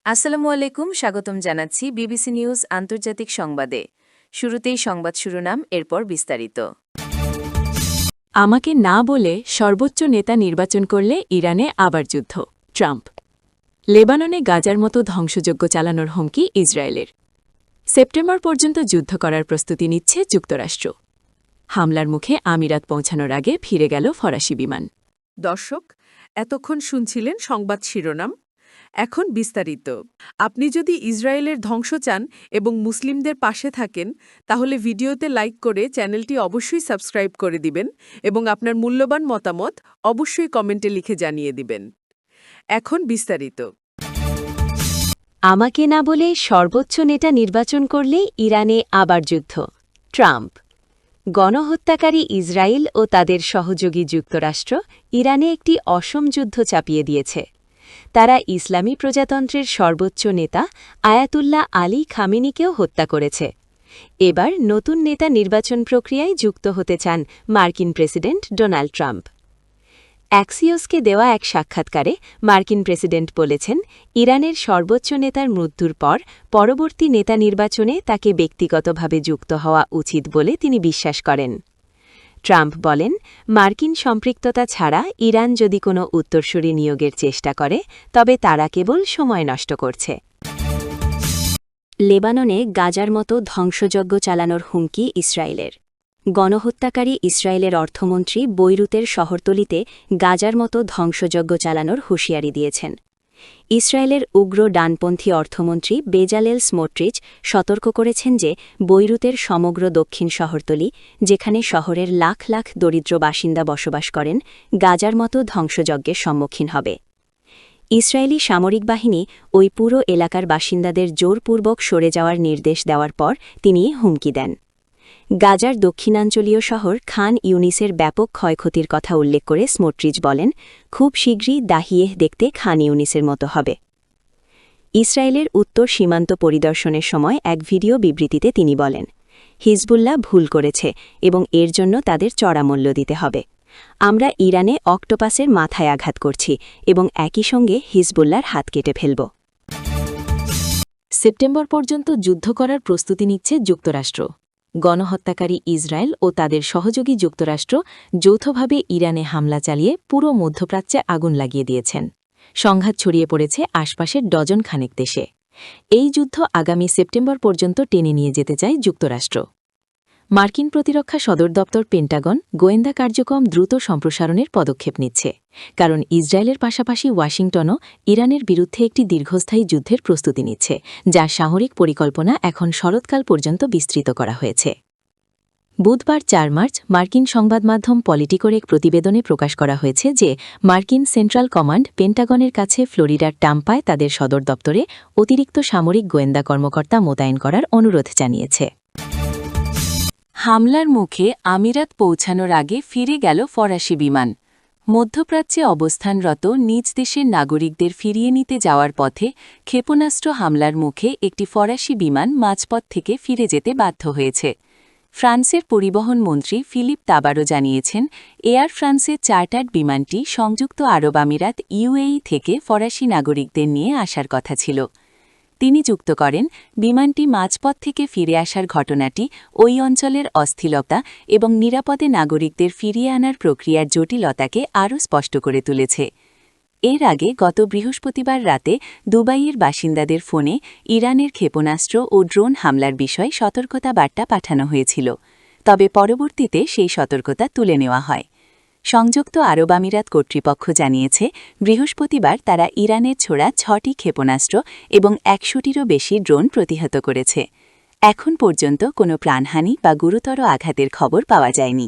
আসসালামু আলাইকুম, স্বাগতম জানাচ্ছি বিবিসি নিউজ আন্তর্জাতিক সংবাদে। শুরুতেই সংবাদ শিরোনাম, এরপর বিস্তারিত। আমাকে না বলে সর্বোচ্চ নেতা নির্বাচন করলে ইরানে আবার যুদ্ধ, ট্রাম্প। লেবাননে গাজার মতো ধ্বংসযজ্ঞ চালানোর হুমকি ইসরায়েলের। সেপ্টেম্বর পর্যন্ত যুদ্ধ করার প্রস্তুতি নিচ্ছে যুক্তরাষ্ট্র। হামলার মুখে আমিরাত পৌঁছানোর আগে ফিরে গেল ফরাসি বিমান। দর্শক, এতক্ষণ শুনছিলেন সংবাদ শিরোনাম। এখন বিস্তারিত। আপনি যদি ইসরায়েলের ধ্বংস চান এবং মুসলিমদের পাশে থাকেন, তাহলে ভিডিওতে লাইক করে চ্যানেলটি অবশ্যই সাবস্ক্রাইব করে দিবেন এবং আপনার মূল্যবান মতামত অবশ্যই কমেন্টে লিখে জানিয়ে দিবেন। এখন বিস্তারিত। আমাকে না বলে সর্বোচ্চ নেতা নির্বাচন করলে ইরানে আবার যুদ্ধ, ট্রাম্প। গণহত্যাকারী ইসরায়েল ও তাদের সহযোগী যুক্তরাষ্ট্র ইরানে একটি অসম যুদ্ধ চাপিয়ে দিয়েছে। তারা ইসলামী প্রজাতন্ত্রের সর্বোচ্চ নেতা আয়াতুল্লাহ আলী খামেনিকেও হত্যা করেছে। এবার নতুন নেতা নির্বাচন প্রক্রিয়ায় যুক্ত হতে চান মার্কিন প্রেসিডেন্ট ডোনাল্ড ট্রাম্প। অ্যাক্সিওসকে দেওয়া এক সাক্ষাৎকারে মার্কিন প্রেসিডেন্ট বলেছেন, ইরানের সর্বোচ্চ নেতার মৃত্যুর পর পরবর্তী নেতা নির্বাচনে তাকে ব্যক্তিগতভাবে যুক্ত হওয়া উচিত বলে তিনি বিশ্বাস করেন। ট্রাম্প বলেন, মার্কিন সম্পৃক্ততা ছাড়া ইরান যদি কোনো উত্তরসূরি নিয়োগের চেষ্টা করে তবে তারা কেবল সময় নষ্ট করছে। লেবাননে গাজার মতো ধ্বংসযজ্ঞ চালানোর হুমকি ইসরায়েলের। গণহত্যাকারী ইসরায়েলের অর্থমন্ত্রী বৈরুতের শহরতলিতে গাজার মতো ধ্বংসযজ্ঞ চালানোর হুঁশিয়ারি দিয়েছেন। ইসরায়েলের উগ্র ডানপন্থী অর্থমন্ত্রী বেজালেল স্মোট্রিচ সতর্ক করেছেন যে বৈরুতের সমগ্র দক্ষিণ শহরতলি, যেখানে শহরের লাখ লাখ দরিদ্র বাসিন্দা বসবাস করেন, গাজার মতো ধ্বংসযজ্ঞের সম্মুখীন হবে। ইসরায়েলি সামরিক বাহিনী ওই পুরো এলাকার বাসিন্দাদের জোরপূর্বক সরে যাওয়ার নির্দেশ দেওয়ার পর তিনি হুমকি দেন। গাজার দক্ষিণাঞ্চলীয় শহর খান ইউনিসের ব্যাপক ক্ষয়ক্ষতির কথা উল্লেখ করে স্মোট্রিচ বলেন, খুব শীঘ্রই দাহিয়েহ দেখতে খান ইউনিসের মতো হবে। ইসরায়েলের উত্তর সীমান্ত পরিদর্শনের সময় এক ভিডিও বিবৃতিতে তিনি বলেন, হিজবুল্লাহ ভুল করেছে এবং এর জন্য তাদের চড়া মূল্য দিতে হবে। আমরা ইরানে অক্টোপাসের মাথায় আঘাত করছি এবং একই সঙ্গে হিজবুল্লাহর হাত কেটে ফেলব। সেপ্টেম্বর পর্যন্ত যুদ্ধ করার প্রস্তুতি নিচ্ছে যুক্তরাষ্ট্র। গণহত্যাকারী ইসরায়েল ও তাদের সহযোগী যুক্তরাষ্ট্র যৌথভাবে ইরানে হামলা চালিয়ে পুরো মধ্যপ্রাচ্যে আগুন লাগিয়ে দিয়েছেন। সংঘাত ছড়িয়ে পড়েছে আশপাশের ডজন খানেক দেশে। এই যুদ্ধ আগামী সেপ্টেম্বর পর্যন্ত টেনে নিয়ে যেতে চায় যুক্তরাষ্ট্র। মার্কিন প্রতিরক্ষা সদর দপ্তর পেন্টাগন গোয়েন্দা কার্যক্রম দ্রুত সম্প্রসারণের পদক্ষেপ নিচ্ছে, কারণ ইসরায়েলের পাশাপাশি ওয়াশিংটনও ইরানের বিরুদ্ধে একটি দীর্ঘস্থায়ী যুদ্ধের প্রস্তুতি নিচ্ছে, যার সামরিক পরিকল্পনা এখন শরৎকাল পর্যন্ত বিস্তৃত করা হয়েছে। বুধবার ৪ মার্চ মার্কিন সংবাদ মাধ্যম পলিটিকোর এক প্রতিবেদনে প্রকাশ করা হয়েছে যে মার্কিন সেন্ট্রাল কমান্ড পেন্টাগনের কাছে ফ্লোরিডার টাম্পায় তাদের সদর দপ্তরে অতিরিক্ত সামরিক গোয়েন্দা কর্মকর্তা মোতায়েন করার অনুরোধ জানিয়েছে। হামলার মুখে আমিরাত পৌঁছানোর আগে ফিরে গেল ফরাসি বিমান। মধ্যপ্রাচ্যে অবস্থানরত নিজ দেশের নাগরিকদের ফিরিয়ে নিতে যাওয়ার পথে ক্ষেপণাস্ত্র হামলার মুখে একটি ফরাসি বিমান মাঝপথ থেকে ফিরে যেতে বাধ্য হয়েছে। ফ্রান্সের পরিবহন মন্ত্রী ফিলিপ তাবারো জানিয়েছেন, এয়ার ফ্রান্সের চার্টার্ড বিমানটি সংযুক্ত আরব আমিরাত ইউএই থেকে ফরাসি নাগরিকদের নিয়ে আসার কথা ছিল। তিনি যুক্ত করেন, বিমানটি মাঝপথ থেকে ফিরে আসার ঘটনাটি ওই অঞ্চলের অস্থিরতা এবং নিরাপদে নাগরিকদের ফিরিয়ে আনার প্রক্রিয়ার জটিলতাকে আরও স্পষ্ট করে তুলেছে। এর আগে গত বৃহস্পতিবার রাতে দুবাইয়ের বাসিন্দাদের ফোনে ইরানের ক্ষেপণাস্ত্র ও ড্রোন হামলার বিষয়ে সতর্কতা বার্তা পাঠানো হয়েছিল, তবে পরবর্তীতে সেই সতর্কতা তুলে নেওয়া হয়। সংযুক্ত আরব আমিরাত কর্তৃপক্ষ জানিয়েছে, বৃহস্পতিবার তারা ইরানের ছোড়া ৬টি ক্ষেপণাস্ত্র এবং ১০০টিরও বেশি ড্রোন প্রতিহত করেছে। এখন পর্যন্ত কোনো প্রাণহানি বা গুরুতর আঘাতের খবর পাওয়া যায়নি।